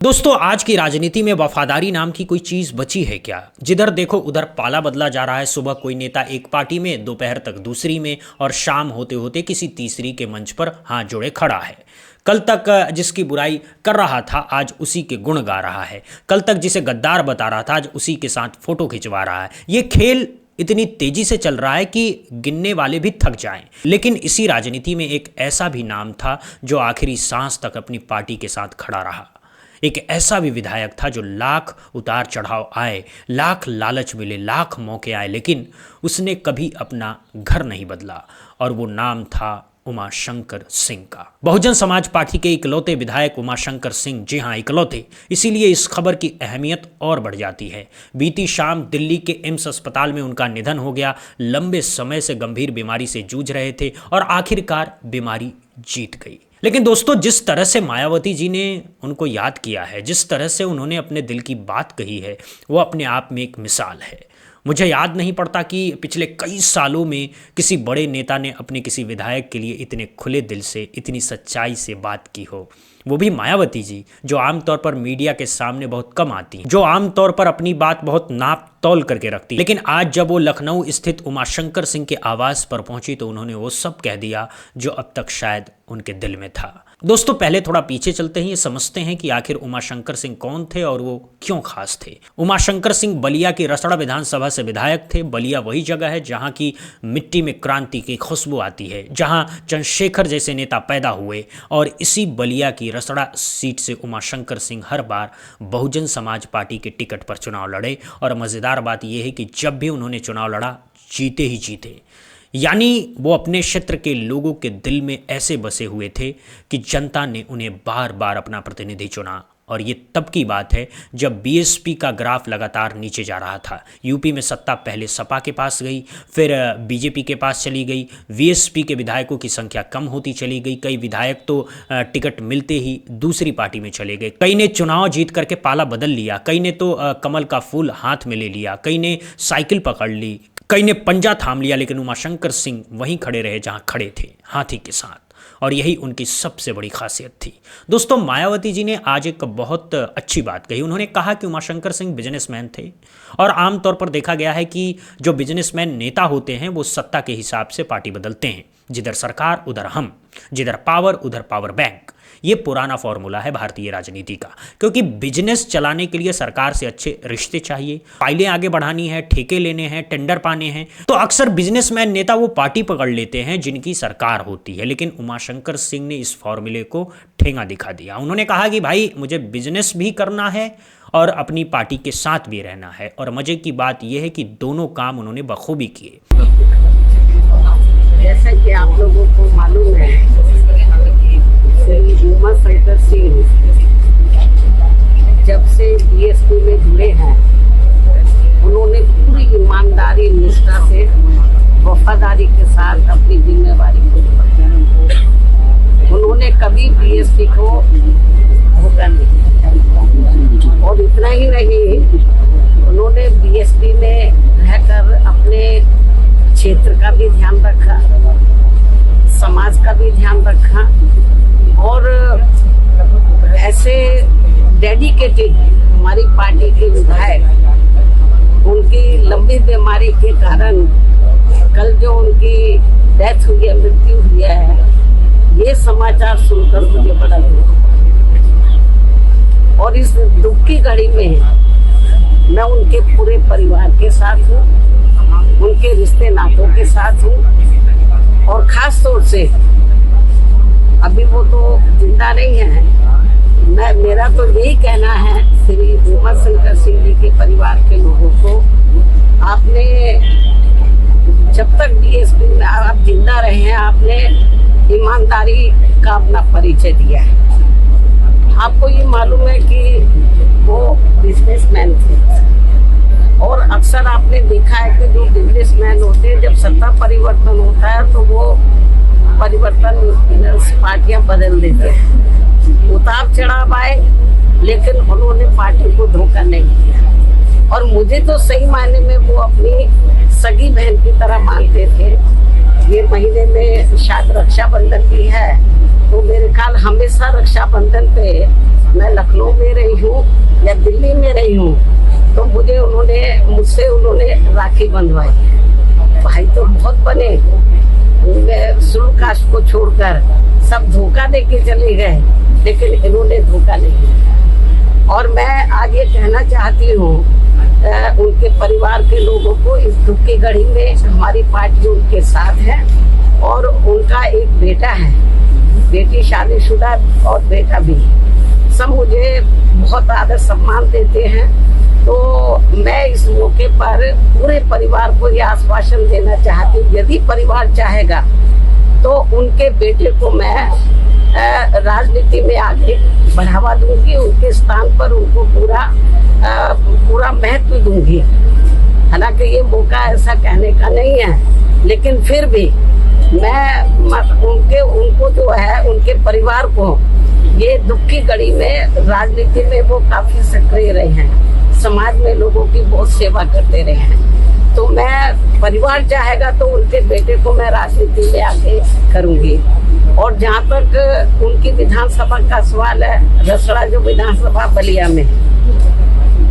दोस्तों, आज की राजनीति में वफादारी नाम की कोई चीज बची है क्या? जिधर देखो उधर पाला बदला जा रहा है। सुबह कोई नेता एक पार्टी में, दोपहर तक दूसरी में और शाम होते होते किसी तीसरी के मंच पर हाथ जोड़े खड़ा है। कल तक जिसकी बुराई कर रहा था आज उसी के गुण गा रहा है। कल तक जिसे गद्दार बता रहा था आज उसी के साथ फोटो खिंचवा रहा है। ये खेल इतनी तेजी से चल रहा है कि गिनने वाले भी थक जाएं। लेकिन इसी राजनीति में एक ऐसा भी नाम था जो आखिरी सांस तक अपनी पार्टी के साथ खड़ा रहा। एक ऐसा भी विधायक था जो लाख उतार चढ़ाव आए, लाख लालच मिले, लाख मौके आए, लेकिन उसने कभी अपना घर नहीं बदला। और वो नाम था उमाशंकर सिंह का। बहुजन समाज पार्टी के इकलौते विधायक उमाशंकर सिंह, जी हाँ इकलौते, इसीलिए इस खबर की अहमियत और बढ़ जाती है। बीती शाम दिल्ली के एम्स अस्पताल में उनका निधन हो गया। लंबे समय से गंभीर बीमारी से जूझ रहे थे और आखिरकार बीमारी जीत गई। लेकिन दोस्तों, जिस तरह से मायावती जी ने उनको याद किया है, जिस तरह से उन्होंने अपने दिल की बात कही है, वो अपने आप में एक मिसाल है। मुझे याद नहीं पड़ता कि पिछले कई सालों में किसी बड़े नेता ने अपने किसी विधायक के लिए इतने खुले दिल से, इतनी सच्चाई से बात की हो। वो भी मायावती जी, जो आमतौर पर मीडिया के सामने बहुत कम आती हैं, जो आमतौर पर अपनी बात बहुत नाप तौल करके रखती। लेकिन आज जब वो लखनऊ स्थित उमाशंकर सिंह के आवास पर पहुंची तो उन्होंने वो सब कह दिया जो अब तक शायद उनके दिल में था। दोस्तों, पहले थोड़ा पीछे चलते हैं, ये समझते हैं कि आखिर उमाशंकर सिंह कौन थे और वो क्यों खास थे। उमाशंकर सिंह बलिया की रसड़ा विधानसभा से विधायक थे। बलिया वही जगह है जहां की मिट्टी में क्रांति की खुशबू आती है, जहां चंद्रशेखर जैसे नेता पैदा हुए। और इसी बलिया की रसड़ा सीट से उमाशंकर सिंह हर बार बहुजन समाज पार्टी के टिकट पर चुनाव लड़े। और मज़ेदार बात यह है कि जब भी उन्होंने चुनाव लड़ा, जीते ही जीते। यानी वो अपने क्षेत्र के लोगों के दिल में ऐसे बसे हुए थे कि जनता ने उन्हें बार बार अपना प्रतिनिधि चुना। और ये तब की बात है जब बीएसपी का ग्राफ लगातार नीचे जा रहा था। यूपी में सत्ता पहले सपा के पास गई, फिर बीजेपी के पास चली गई। वीएसपी के विधायकों की संख्या कम होती चली गई। कई विधायक तो टिकट मिलते ही दूसरी पार्टी में चले गए। कई ने चुनाव जीत करके पाला बदल लिया, कई ने तो कमल का फूल हाथ में ले लिया, कई ने साइकिल पकड़ ली, कई ने पंजा थाम लिया। लेकिन उमाशंकर सिंह वहीं खड़े रहे जहां खड़े थे, हाथी के साथ। और यही उनकी सबसे बड़ी खासियत थी। दोस्तों, मायावती जी ने आज एक बहुत अच्छी बात कही। उन्होंने कहा कि उमाशंकर सिंह बिजनेसमैन थे और आमतौर पर देखा गया है कि जो बिजनेसमैन नेता होते हैं वो सत्ता के हिसाब से पार्टी बदलते हैं। जिधर सरकार उधर हम, जिधर पावर उधर पावर बैंक। ये पुराना फॉर्मूला है भारतीय राजनीति का, क्योंकि बिजनेस चलाने के लिए सरकार से अच्छे रिश्ते चाहिए, फाइलें आगे बढ़ानी है, ठेके लेने हैं, टेंडर पाने हैं, तो अक्सर बिजनेसमैन नेता वो पार्टी पकड़ लेते हैं जिनकी सरकार होती है। लेकिन उमाशंकर सिंह ने इस फॉर्मूले को ठेंगा दिखा दिया। उन्होंने कहा कि भाई मुझे बिजनेस भी करना है और अपनी पार्टी के साथ भी रहना है। और मजे की बात यह है कि दोनों काम उन्होंने बखूबी किए। जैसा कि आप लोगों को मालूम है, उमाशंकर सिंह जब से बीएसपी में जुड़े हैं, उन्होंने पूरी ईमानदारी, निष्ठा से, वफादारी के साथ अपनी जिम्मेवारी को निभाया। उन्होंने कभी बीएसपी को धोखा नहीं दिया। और इतना ही नहीं, उन्होंने बीएसपी में रहकर अपने क्षेत्र का भी ध्यान रखा, समाज का भी ध्यान रखा। और ऐसे डेडिकेटेड हमारी पार्टी के विधायक, उनकी लंबी बीमारी के कारण कल जो उनकी डेथ हुई है, मृत्यु हुई है, ये समाचार सुनकर मुझे बड़ा दुख। और इस दुख की घड़ी में मैं उनके पूरे परिवार के साथ हूँ, उनके रिश्ते नातों के साथ हूँ। और खास तौर से अभी वो तो जिंदा नहीं है, मेरा तो यही कहना है श्री उमाशंकर सिंह जी के परिवार के लोगों को, आपने जब तक बीएसपी में आप जिंदा रहे हैं, आपने ईमानदारी का अपना परिचय दिया है। आपको ये मालूम है कि वो बिजनेसमैन थे। और अक्सर आपने देखा है कि जो बिजनेसमैन होते हैं, जब सत्ता परिवर्तन होता है तो वो परिवर्तन पार्टियां बदल देते हैं। उतार चढ़ाव आए, लेकिन उन्होंने पार्टी को धोखा नहीं दिया। और मुझे तो सही मायने में वो अपनी सगी बहन की तरह मानते थे। ये महीने में शायद रक्षाबंधन भी है, तो मेरे ख्याल हमेशा रक्षाबंधन पे मैं लखनऊ में रही हूँ या दिल्ली में रही हूँ, तो मुझसे उन्होंने राखी बंधवाई। भाई तो बहुत बने, शुरू कास्ट को छोड़कर सब धोखा दे के चले गए, लेकिन इन्होंने धोखा नहीं दिया। और मैं आज ये कहना चाहती हूँ उनके परिवार के लोगों को, इस दुख की घड़ी में हमारी पार्टी उनके साथ है। और उनका एक बेटा है, बेटी शादीशुदा और बेटा भी। सब मुझे बहुत आदर सम्मान देते हैं। तो मैं इस मौके पर पूरे परिवार को यह आश्वासन देना चाहती हूँ, यदि परिवार चाहेगा तो उनके बेटे को मैं राजनीति में आगे बढ़ावा दूंगी, उनके स्थान पर उनको पूरा महत्व दूंगी। हालांकि ये मौका ऐसा कहने का नहीं है, लेकिन फिर भी मैं उनको जो है, उनके परिवार को, ये दुख की घड़ी में राजनीति में वो काफी सक्रिय रहे हैं, समाज में लोगों की बहुत सेवा करते रहे हैं। तो मैं, परिवार चाहेगा तो उनके बेटे को मैं राजनीति में आगे करूंगी। और जहाँ तक उनकी विधानसभा का सवाल है, रसड़ा जो विधानसभा बलिया में,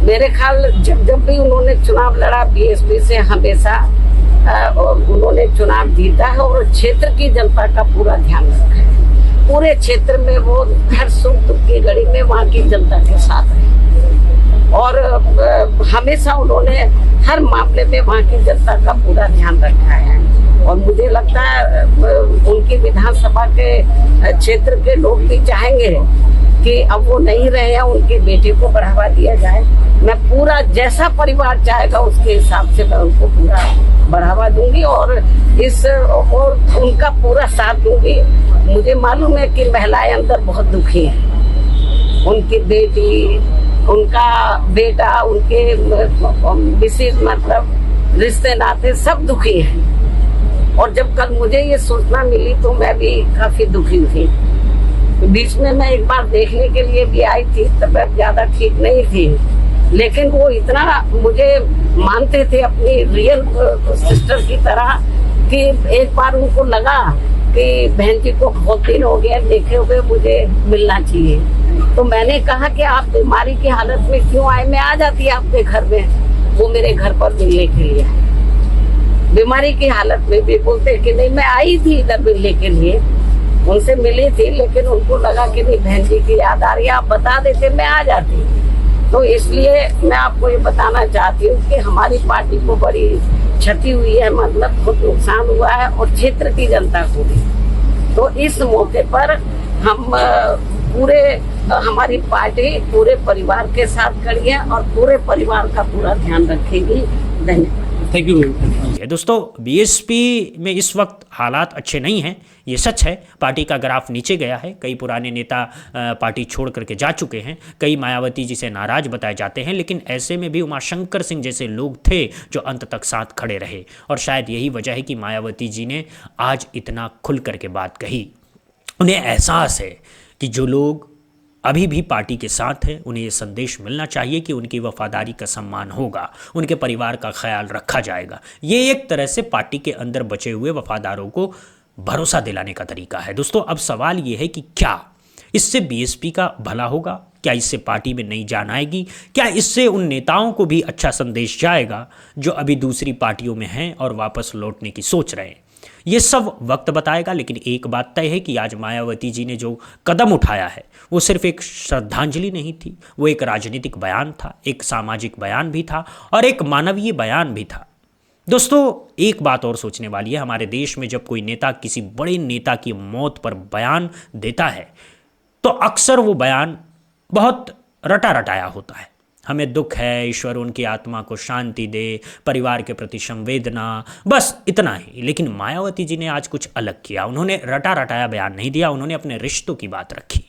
मेरे ख्याल जब भी उन्होंने चुनाव लड़ा बीएसपी से, हमेशा उन्होंने चुनाव जीता है और क्षेत्र की जनता का पूरा ध्यान रखा है। पूरे क्षेत्र में वो हर सुख दुख की घड़ी में वहाँ की जनता के साथ है और हमेशा उन्होंने हर मामले में वहाँ की जनता का पूरा ध्यान रखा है। और मुझे लगता है उनकी विधानसभा के क्षेत्र के लोग भी चाहेंगे कि अब वो नहीं रहे हैं, उनके बेटे को बढ़ावा दिया जाए। मैं पूरा, जैसा परिवार चाहेगा उसके हिसाब से मैं उनको पूरा बढ़ावा दूंगी और उनका पूरा साथ दूंगी। मुझे मालूम है कि महिलाएं अंदर बहुत दुखी हैं, उनकी बेटी, उनका बेटा, उनके विशेष मतलब रिश्ते नाते सब दुखी हैं। और जब कल मुझे ये सूचना मिली तो मैं भी काफी दुखी थी। बीच में मैं एक बार देखने के लिए भी आई थी, तबीयत ज्यादा ठीक नहीं थी, लेकिन वो इतना मुझे मानते थे अपनी रियल सिस्टर की तरह कि एक बार उनको लगा कि बहन जी को बहुत दिन हो गया देखे हुए, मुझे मिलना चाहिए। तो मैंने कहा कि आप बीमारी की हालत में क्यों आए, मैं आ जाती आपके घर में। वो मेरे घर पर मिलने के लिए, बीमारी की हालत में भी बोलते कि नहीं, मैं आई थी इधर मिलने के लिए, उनसे मिली थी, लेकिन उनको लगा कि नहीं बहन जी की याद आ रही है, आप बता देते मैं आ जाती। तो इसलिए मैं आपको ये बताना चाहती हूँ कि हमारी पार्टी को बड़ी क्षति हुई है, मतलब बहुत नुकसान हुआ है और क्षेत्र की जनता को भी। तो इस मौके पर हम हमारी पार्टी पूरे परिवार के साथ खड़ी है और पूरे परिवार का पूरा ध्यान रखेगी। धन्यवाद। Thank you. दोस्तों, बीएसपी में इस वक्त हालात अच्छे नहीं हैं, ये सच है। पार्टी का ग्राफ नीचे गया है, कई पुराने नेता पार्टी छोड़ करके जा चुके हैं, कई मायावती जी से नाराज बताए जाते हैं, लेकिन ऐसे में भी उमाशंकर सिंह जैसे लोग थे जो अंत तक साथ खड़े रहे। और शायद यही वजह है कि मायावती जी ने आज इतना खुल करके बात कही। उन्हें एहसास है कि जो लोग अभी भी पार्टी के साथ हैं, उन्हें ये संदेश मिलना चाहिए कि उनकी वफादारी का सम्मान होगा, उनके परिवार का ख्याल रखा जाएगा। ये एक तरह से पार्टी के अंदर बचे हुए वफादारों को भरोसा दिलाने का तरीका है। दोस्तों, अब सवाल ये है कि क्या इससे बीएसपी का भला होगा? क्या इससे पार्टी में नई जान आएगी? क्या इससे उन नेताओं को भी अच्छा संदेश जाएगा जो अभी दूसरी पार्टियों में हैं और वापस लौटने की सोच रहे हैं? ये सब वक्त बताएगा, लेकिन एक बात तय है कि आज मायावती जी ने जो कदम उठाया है वो सिर्फ एक श्रद्धांजलि नहीं थी, वो एक राजनीतिक बयान था, एक सामाजिक बयान भी था और एक मानवीय बयान भी था। दोस्तों, एक बात और सोचने वाली है, हमारे देश में जब कोई नेता किसी बड़े नेता की मौत पर बयान देता है तो अक्सर वो बयान बहुत रटा रटाया होता है। हमें दुख है, ईश्वर उनकी आत्मा को शांति दे, परिवार के प्रति संवेदना, बस इतना ही। लेकिन मायावती जी ने आज कुछ अलग किया। उन्होंने रटा रटाया बयान नहीं दिया, उन्होंने अपने रिश्तों की बात रखी,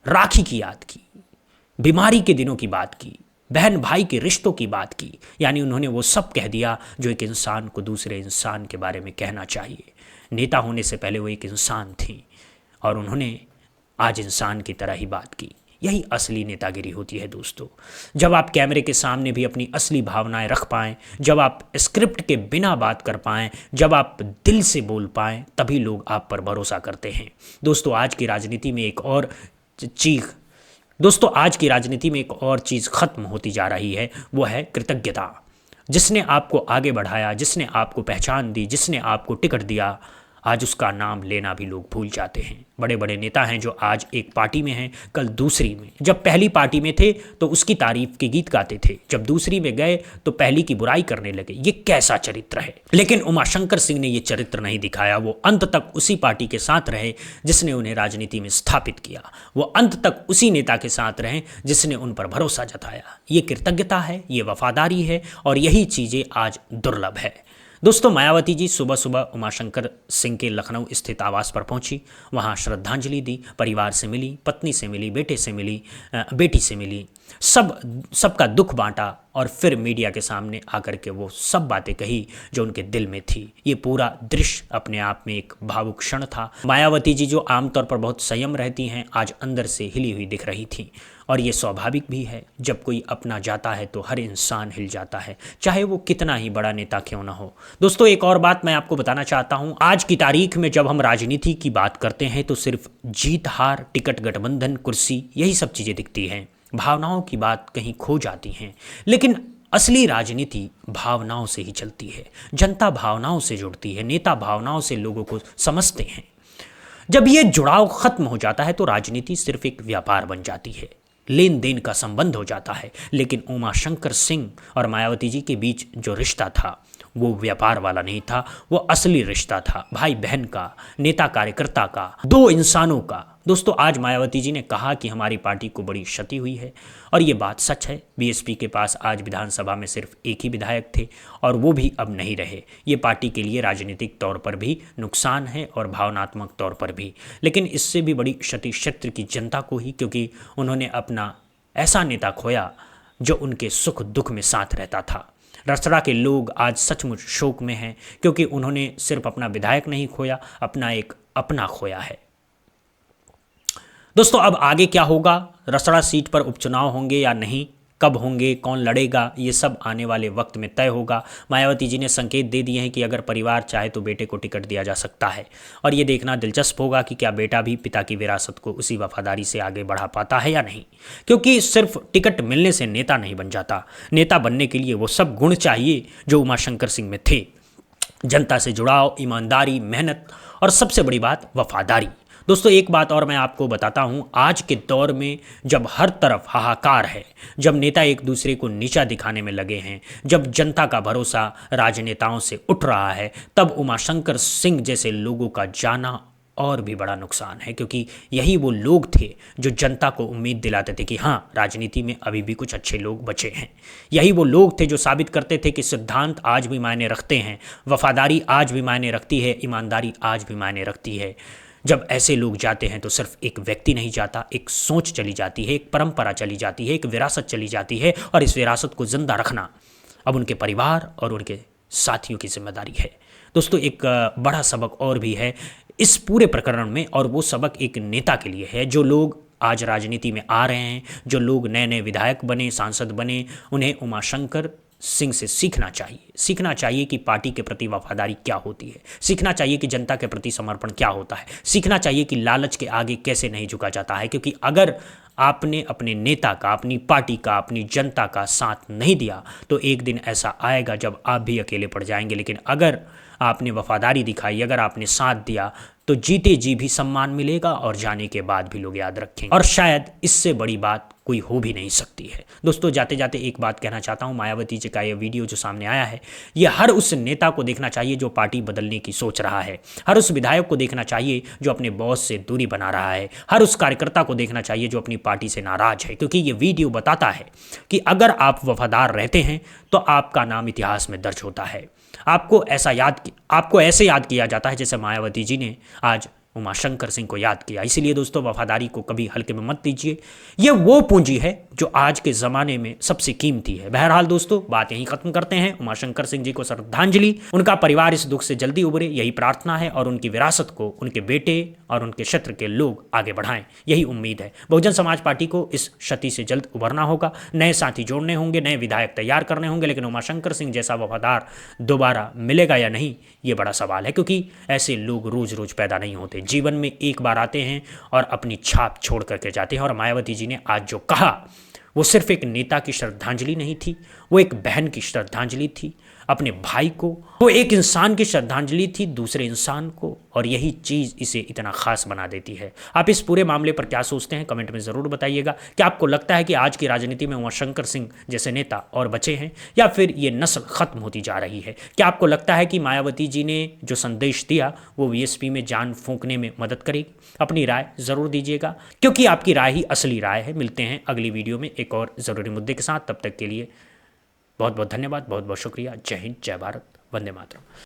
राखी की याद की, बीमारी के दिनों की बात की, बहन भाई के रिश्तों की बात की। यानी उन्होंने वो सब कह दिया जो एक इंसान को दूसरे इंसान के बारे में कहना चाहिए। नेता होने से पहले वो एक इंसान थी और उन्होंने आज इंसान की तरह ही बात की। यही असली नेतागिरी होती है दोस्तों। जब आप कैमरे के सामने भी अपनी असली भावनाएं रख पाएं, जब आप स्क्रिप्ट के बिना बात कर पाएं, जब आप दिल से बोल पाएं, तभी लोग आप पर भरोसा करते हैं। दोस्तों, आज की राजनीति में एक और चीख दोस्तों आज की राजनीति में एक और चीज़ खत्म होती जा रही है, वो है कृतज्ञता। जिसने आपको आगे बढ़ाया, जिसने आपको पहचान दी, जिसने आपको टिकट दिया, आज उसका नाम लेना भी लोग भूल जाते हैं। बड़े बड़े नेता हैं जो आज एक पार्टी में हैं, कल दूसरी में। जब पहली पार्टी में थे तो उसकी तारीफ के गीत गाते थे, जब दूसरी में गए तो पहली की बुराई करने लगे। ये कैसा चरित्र है? लेकिन उमाशंकर सिंह ने ये चरित्र नहीं दिखाया। वो अंत तक उसी पार्टी के साथ रहे जिसने उन्हें राजनीति में स्थापित किया। वो अंत तक उसी नेता के साथ रहे जिसने उन पर भरोसा जताया। ये कृतज्ञता है, ये वफादारी है, और यही चीज़ें आज दुर्लभ है। दोस्तों मायावती जी सुबह सुबह उमाशंकर सिंह के लखनऊ स्थित आवास पर पहुंची, वहां श्रद्धांजलि दी, परिवार से मिली, पत्नी से मिली, बेटे से मिली, बेटी से मिली, सबका दुख बांटा, और फिर मीडिया के सामने आकर के वो सब बातें कही जो उनके दिल में थी। ये पूरा दृश्य अपने आप में एक भावुक क्षण था। मायावती जी जो आमतौर पर बहुत संयम रहती हैं, आज अंदर से हिली हुई दिख रही थी, और ये स्वाभाविक भी है। जब कोई अपना जाता है तो हर इंसान हिल जाता है, चाहे वो कितना ही बड़ा नेता क्यों ना हो। दोस्तों एक और बात मैं आपको बताना चाहता हूँ, आज की तारीख में जब हम राजनीति की बात करते हैं तो सिर्फ जीत हार, टिकट, गठबंधन, कुर्सी, यही सब चीज़ें दिखती हैं। भावनाओं की बात कहीं खो जाती हैं। लेकिन असली राजनीति भावनाओं से ही चलती है। जनता भावनाओं से जुड़ती है, नेता भावनाओं से लोगों को समझते हैं। जब ये जुड़ाव खत्म हो जाता है तो राजनीति सिर्फ एक व्यापार बन जाती है, लेन देन का संबंध हो जाता है। लेकिन उमाशंकर सिंह और मायावती जी के बीच जो रिश्ता था वो व्यापार वाला नहीं था, वो असली रिश्ता था, भाई बहन का, नेता कार्यकर्ता का, दो इंसानों का। दोस्तों आज मायावती जी ने कहा कि हमारी पार्टी को बड़ी क्षति हुई है, और ये बात सच है। बीएसपी के पास आज विधानसभा में सिर्फ एक ही विधायक थे, और वो भी अब नहीं रहे। ये पार्टी के लिए राजनीतिक तौर पर भी नुकसान है और भावनात्मक तौर पर भी। लेकिन इससे भी बड़ी क्षति क्षेत्र की जनता को ही, क्योंकि उन्होंने अपना ऐसा नेता खोया जो उनके सुख दुख में साथ रहता था। रसड़ा के लोग आज सचमुच शोक में हैं, क्योंकि उन्होंने सिर्फ अपना विधायक नहीं खोया, अपना एक अपना खोया है। दोस्तों अब आगे क्या होगा? रसड़ा सीट पर उपचुनाव होंगे या नहीं, कब होंगे, कौन लड़ेगा, ये सब आने वाले वक्त में तय होगा। मायावती जी ने संकेत दे दिए हैं कि अगर परिवार चाहे तो बेटे को टिकट दिया जा सकता है, और ये देखना दिलचस्प होगा कि क्या बेटा भी पिता की विरासत को उसी वफादारी से आगे बढ़ा पाता है या नहीं। क्योंकि सिर्फ टिकट मिलने से नेता नहीं बन जाता। नेता बनने के लिए वो सब गुण चाहिए जो उमाशंकर सिंह में थे: जनता से जुड़ाव, ईमानदारी, मेहनत, और सबसे बड़ी बात वफादारी। दोस्तों एक बात और मैं आपको बताता हूँ, आज के दौर में जब हर तरफ हाहाकार है, जब नेता एक दूसरे को नीचा दिखाने में लगे हैं, जब जनता का भरोसा राजनेताओं से उठ रहा है, तब उमाशंकर सिंह जैसे लोगों का जाना और भी बड़ा नुकसान है। क्योंकि यही वो लोग थे जो जनता को उम्मीद दिलाते थे कि हाँ, राजनीति में अभी भी कुछ अच्छे लोग बचे हैं। यही वो लोग थे जो साबित करते थे कि सिद्धांत आज भी मायने रखते हैं, वफादारी आज भी मायने रखती है, ईमानदारी आज भी मायने रखती है। जब ऐसे लोग जाते हैं तो सिर्फ एक व्यक्ति नहीं जाता, एक सोच चली जाती है, एक परंपरा चली जाती है, एक विरासत चली जाती है, और इस विरासत को जिंदा रखना अब उनके परिवार और उनके साथियों की जिम्मेदारी है। दोस्तों एक बड़ा सबक और भी है इस पूरे प्रकरण में, और वो सबक एक नेता के लिए है। जो लोग आज राजनीति में आ रहे हैं, जो लोग नए नए विधायक बने, सांसद बने, उन्हें उमाशंकर सिंह से सीखना चाहिए कि पार्टी के प्रति वफादारी क्या होती है, सीखना चाहिए कि जनता के प्रति समर्पण क्या होता है, सीखना चाहिए कि लालच के आगे कैसे नहीं झुका जाता है। क्योंकि अगर आपने अपने नेता का, अपनी पार्टी का, अपनी जनता का साथ नहीं दिया तो एक दिन ऐसा आएगा जब आप भी अकेले पड़ जाएंगे। लेकिन अगर आपने वफादारी दिखाई, अगर आपने साथ दिया, तो जीते जी भी सम्मान मिलेगा और जाने के बाद भी लोग याद रखेंगे। और शायद इससे बड़ी बात कोई हो भी नहीं सकती है। दोस्तों जाते जाते एक बात कहना चाहता हूँ, मायावती जी का ये वीडियो जो सामने आया है, ये हर उस नेता को देखना चाहिए जो पार्टी बदलने की सोच रहा है, हर उस विधायक को देखना चाहिए जो अपने बॉस से दूरी बना रहा है, हर उस कार्यकर्ता को देखना चाहिए जो अपनी पार्टी से नाराज है। क्योंकि ये वीडियो बताता है कि अगर आप वफादार रहते हैं तो आपका नाम इतिहास में दर्ज होता है। आपको ऐसे याद किया जाता है जैसे मायावती जी ने आज उमाशंकर सिंह को याद किया। इसीलिए दोस्तों वफादारी को कभी हल्के में मत लीजिए, ये वो पूंजी है जो आज के ज़माने में सबसे कीमती है। बहरहाल दोस्तों बात यहीं खत्म करते हैं। उमाशंकर सिंह जी को श्रद्धांजलि, उनका परिवार इस दुख से जल्दी उबरे, यही प्रार्थना है, और उनकी विरासत को उनके बेटे और उनके क्षेत्र के लोग आगे बढ़ाएं, यही उम्मीद है। बहुजन समाज पार्टी को इस क्षति से जल्द उभरना होगा, नए साथी जोड़ने होंगे, नए विधायक तैयार करने होंगे। लेकिन उमाशंकर सिंह जैसा वफादार दोबारा मिलेगा या नहीं, ये बड़ा सवाल है। क्योंकि ऐसे लोग रोज रोज पैदा नहीं होते। जीवन में एक बार आते हैं और अपनी छाप छोड़ करके जाते हैं। और मायावती जी ने आज जो कहा वो सिर्फ एक नेता की श्रद्धांजलि नहीं थी, वो एक बहन की श्रद्धांजलि थी अपने भाई को, वो एक इंसान की श्रद्धांजलि थी दूसरे इंसान को, और यही चीज़ इसे इतना खास बना देती है। आप इस पूरे मामले पर क्या सोचते हैं कमेंट में ज़रूर बताइएगा। क्या आपको लगता है कि आज की राजनीति में उमाशंकर सिंह जैसे नेता और बचे हैं, या फिर ये नस्ल खत्म होती जा रही है? क्या आपको लगता है कि मायावती जी ने जो संदेश दिया वो वीएसपी में जान फूंकने में मदद करेगी? अपनी राय ज़रूर दीजिएगा, क्योंकि आपकी राय ही असली राय है। मिलते हैं अगली वीडियो में एक और ज़रूरी मुद्दे के साथ। तब तक के लिए बहुत बहुत धन्यवाद, बहुत बहुत शुक्रिया। जय हिंद, जय भारत, वंदे मातरम।